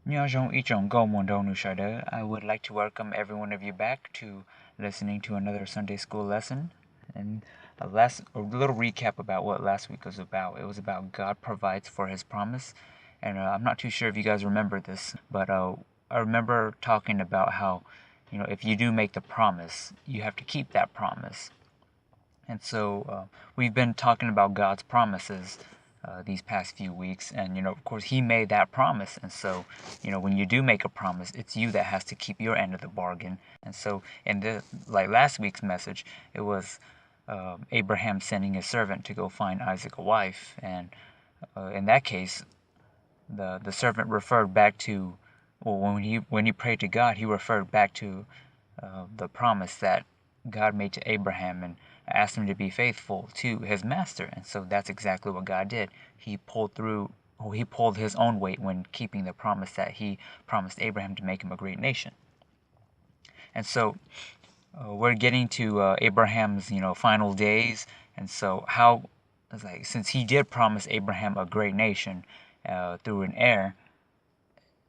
안녕하세요. I would like to welcome every one of you back to listening to another Sunday school lesson. And a little recap about what last week was about. It was about God provides for His promise, and I'm not too sure if you guys remember this, but I remember talking about how, if you do make the promise, you have to keep that promise. And so we've been talking about God's promises these past few weeks. And, of course, He made that promise. And so, when you do make a promise, it's you that has to keep your end of the bargain. And so, like last week's message, it was Abraham sending his servant to go find Isaac a wife. And in that case, the servant referred back to, well, when he prayed to God, he referred back to the promise that God made to Abraham and asked him to be faithful to his master. And so that's exactly what God did. He pulled his own weight when keeping the promise that he promised Abraham to make him a great nation. And so we're getting to Abraham's, final days. And so since he did promise Abraham a great nation through an heir,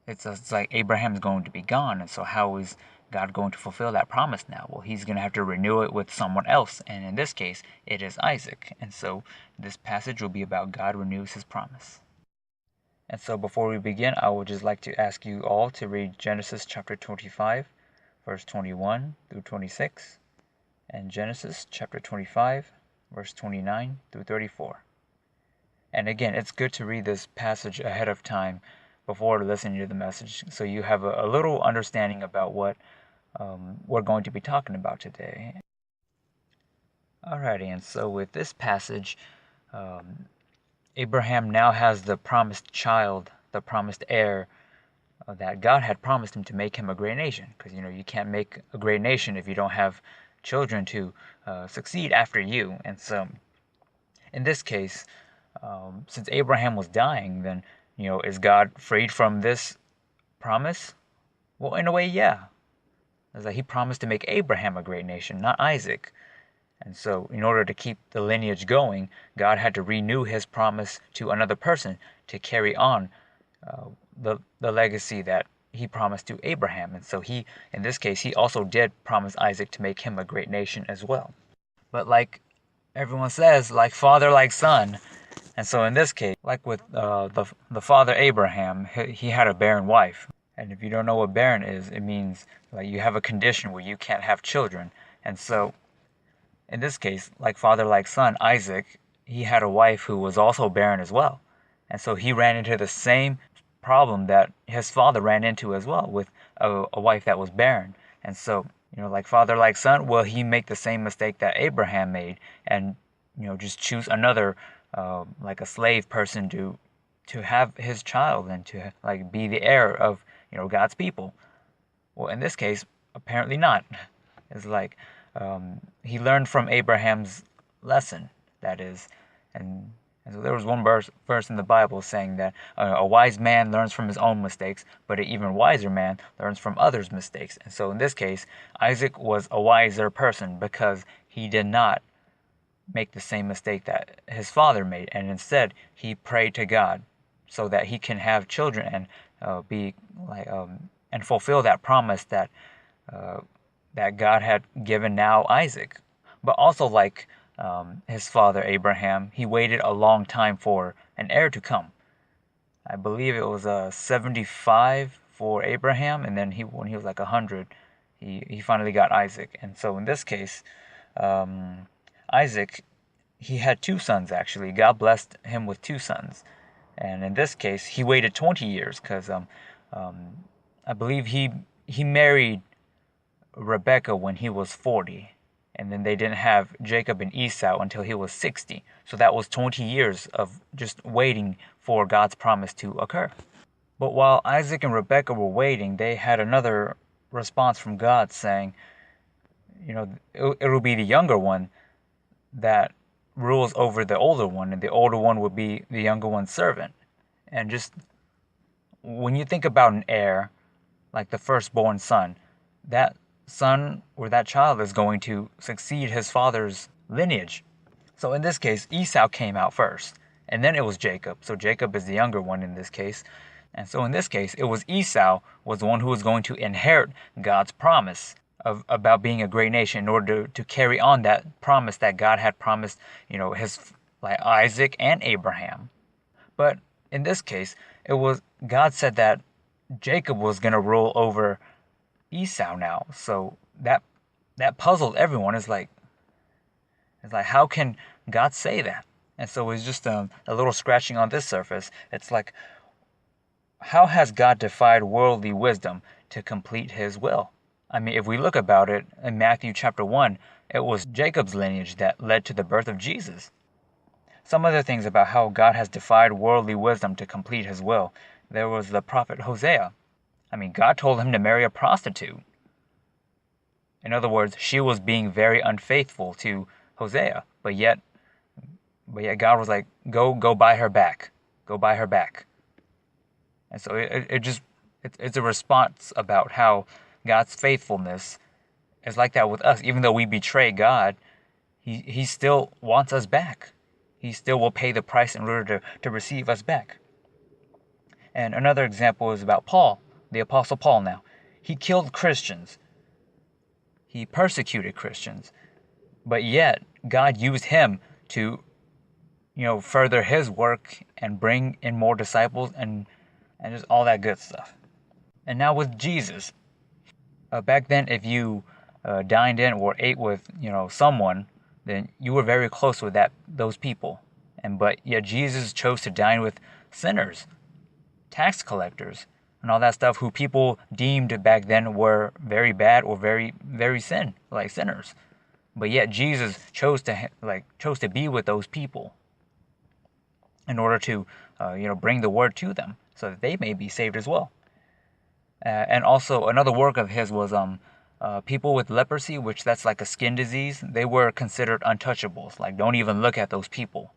it's like Abraham's going to be gone. And so how is God going to fulfill that promise now? Well, he's going to have to renew it with someone else. And in this case, it is Isaac. And so this passage will be about God renews his promise. And so before we begin, I would just like to ask you all to read Genesis chapter 25, verse 21 through 26, and Genesis chapter 25, verse 29 through 34. And again, it's good to read this passage ahead of time before listening to the message so you have a little understanding about what we're going to be talking about today. Alrighty, and so with this passage, Abraham now has the promised child, the promised heir that God had promised him to make him a great nation. Because, you can't make a great nation if you don't have children to succeed after you. And so in this case, since Abraham was dying, then, is God freed from this promise? Well, in a way, yeah. It's like he promised to make Abraham a great nation, not Isaac. And so, in order to keep the lineage going, God had to renew his promise to another person to carry on the legacy that he promised to Abraham. And so in this case, he also did promise Isaac to make him a great nation as well. But like everyone says, like father, like son. And so in this case, like with the father Abraham, he had a barren wife. And if you don't know what barren is, it means like you have a condition where you can't have children. And so in this case, like father, like son, Isaac, he had a wife who was also barren as well. And so he ran into the same problem that his father ran into as well with a wife that was barren. And so, like father, like son, will he make the same mistake that Abraham made and, just choose another, like a slave person to have his child and to like be the heir of, God's people? Well, in this case, apparently not. It's like he learned from Abraham's lesson, that is. And so there was one verse in the Bible saying that a wise man learns from his own mistakes, but an even wiser man learns from others' mistakes. And so in this case, Isaac was a wiser person because he did not make the same mistake that his father made, and instead he prayed to God so that he can have children and be like and fulfill that promise that God had given now Isaac. But also like his father Abraham, he waited a long time for an heir to come. I believe it was 75 for Abraham, and then when he was like 100, he finally got Isaac. And so in this case, Isaac, he had two sons actually. God blessed him with two sons. And in this case, he waited 20 years because I believe he married Rebecca when he was 40. And then they didn't have Jacob and Esau until he was 60. So that was 20 years of just waiting for God's promise to occur. But while Isaac and Rebecca were waiting, they had another response from God saying, it'll be the younger one that rules over the older one, and the older one would be the younger one's servant. And just when you think about an heir, like the firstborn son, that son or that child is going to succeed his father's lineage. So in this case, Esau came out first, and then it was Jacob. So Jacob is the younger one in this case. And so in this case, it was Esau was the one who was going to inherit God's promise of about being a great nation in order to carry on that promise that God had promised, his like Isaac and Abraham. But in this case, it was God said that Jacob was going to rule over Esau now. So that puzzled everyone. It's like how can God say that? And so it's just a little scratching on this surface. It's like, how has God defied worldly wisdom to complete his will? I mean, if we look about it in Matthew chapter 1, it was Jacob's lineage that led to the birth of Jesus. Some other things about how God has defied worldly wisdom to complete his will. There was the prophet Hosea. I mean, God told him to marry a prostitute. In other words, she was being very unfaithful to Hosea, but yet God was like, go buy her back. Go buy her back. And so it's a response about how God's faithfulness is like that with us. Even though we betray God, he still wants us back. He still will pay the price in order to receive us back. And another example is about Paul, the Apostle Paul now. He killed Christians. He persecuted Christians. But yet, God used him to, further his work and bring in more disciples and just all that good stuff. And now with Jesus, back then, if you dined in or ate with, someone, then you were very close with those people. But yet Jesus chose to dine with sinners, tax collectors, and all that stuff who people deemed back then were very bad or very, very sinners. But yet Jesus chose to be with those people in order to, bring the word to them so that they may be saved as well. And also another work of his was people with leprosy, which that's like a skin disease. They were considered untouchables. Like, don't even look at those people.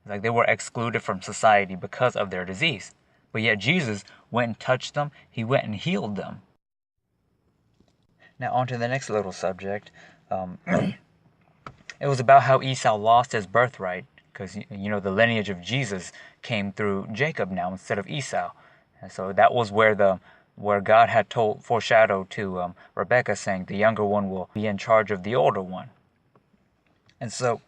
Like, they were excluded from society because of their disease. But yet Jesus went and touched them. He went and healed them. Now on to the next little subject. It was about how Esau lost his birthright because, the lineage of Jesus came through Jacob now instead of Esau. And so that was where God had foreshadowed to Rebekah, saying the younger one will be in charge of the older one. And so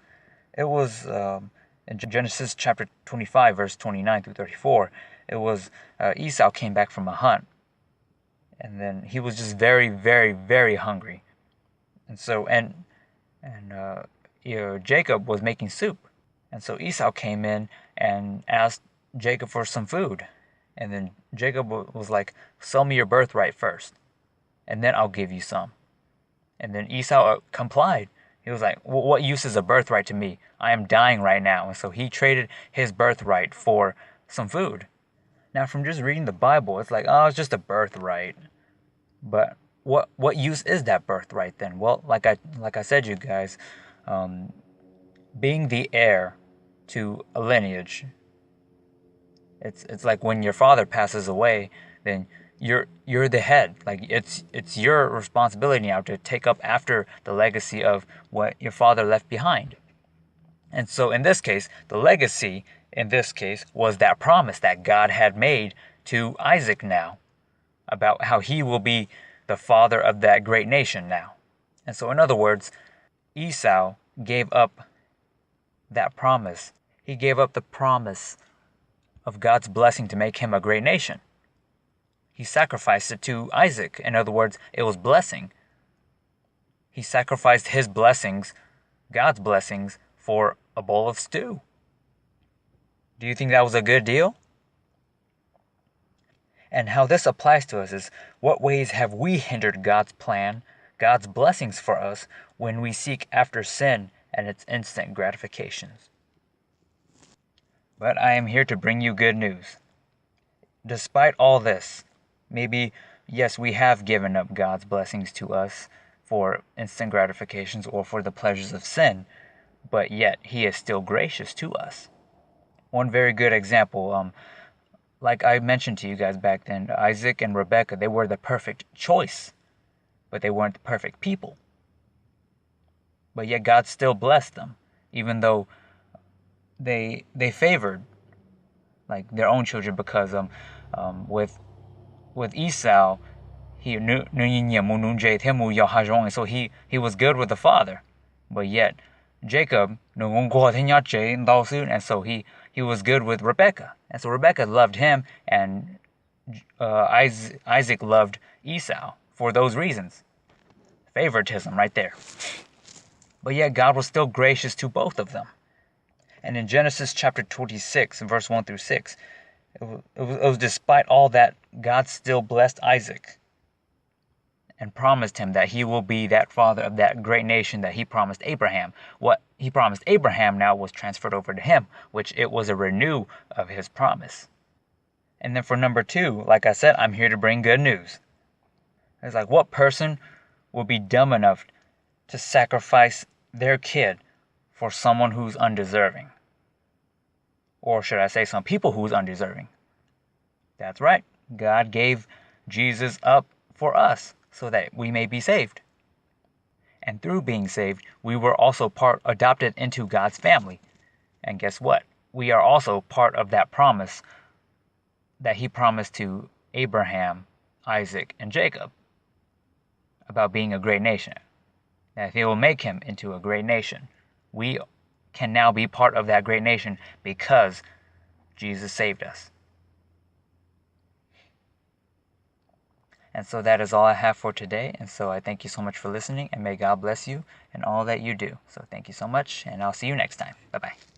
it was in Genesis chapter 25, verse 29 through 34, it was Esau came back from a hunt. And then he was just very, very, very hungry. And so, Jacob was making soup. And so Esau came in and asked Jacob for some food. And then Jacob was like, sell me your birthright first, and then I'll give you some. And then Esau complied. He was like, what use is a birthright to me? I am dying right now. And so he traded his birthright for some food. Now, from just reading the Bible, it's like, oh, it's just a birthright. But what use is that birthright then? Well, like I said, you guys, being the heir to a lineage, it's like when your father passes away, then you're the head. Like, it's your responsibility now to take up after the legacy of what your father left behind. And so in this case, the legacy in this case was that promise that God had made to Isaac now about how he will be the father of that great nation now. And so in other words, Esau gave up that promise. He gave up the promise of God's blessing to make him a great nation. He sacrificed it to Isaac. In other words, it was blessing. He sacrificed his blessings, God's blessings, for a bowl of stew. Do you think that was a good deal? And how this applies to us is, what ways have we hindered God's plan, God's blessings for us, when we seek after sin and its instant gratifications? But I am here to bring you good news. Despite all this, maybe, yes, we have given up God's blessings to us for instant gratifications or for the pleasures of sin, but yet He is still gracious to us. One very good example, like I mentioned to you guys back then, Isaac and Rebekah, they were the perfect choice, but they weren't the perfect people. But yet God still blessed them, even though they favored like their own children, because With Esau, so he was good with the father, but yet Jacob, and so he was good with Rebekah, and so Rebekah loved him, and Isaac loved Esau for those reasons. Favoritism right there. But yet God was still gracious to both of them. And in Genesis chapter 26, verse 1 through 6, it was despite all that, God still blessed Isaac and promised him that he will be that father of that great nation that he promised Abraham. What he promised Abraham now was transferred over to him, which it was a renew of his promise. And then for number 2, like I said, I'm here to bring good news. It's like, what person will be dumb enough to sacrifice their kid for someone who's undeserving? Or should I say some people who's undeserving? That's right. God gave Jesus up for us so that we may be saved. And through being saved, we were also adopted into God's family. And guess what? We are also part of that promise that he promised to Abraham, Isaac, and Jacob about being a great nation. That he will make him into a great nation. We can now be part of that great nation because Jesus saved us. And so that is all I have for today. And so I thank you so much for listening, and may God bless you in all that you do. So thank you so much, and I'll see you next time. Bye-bye.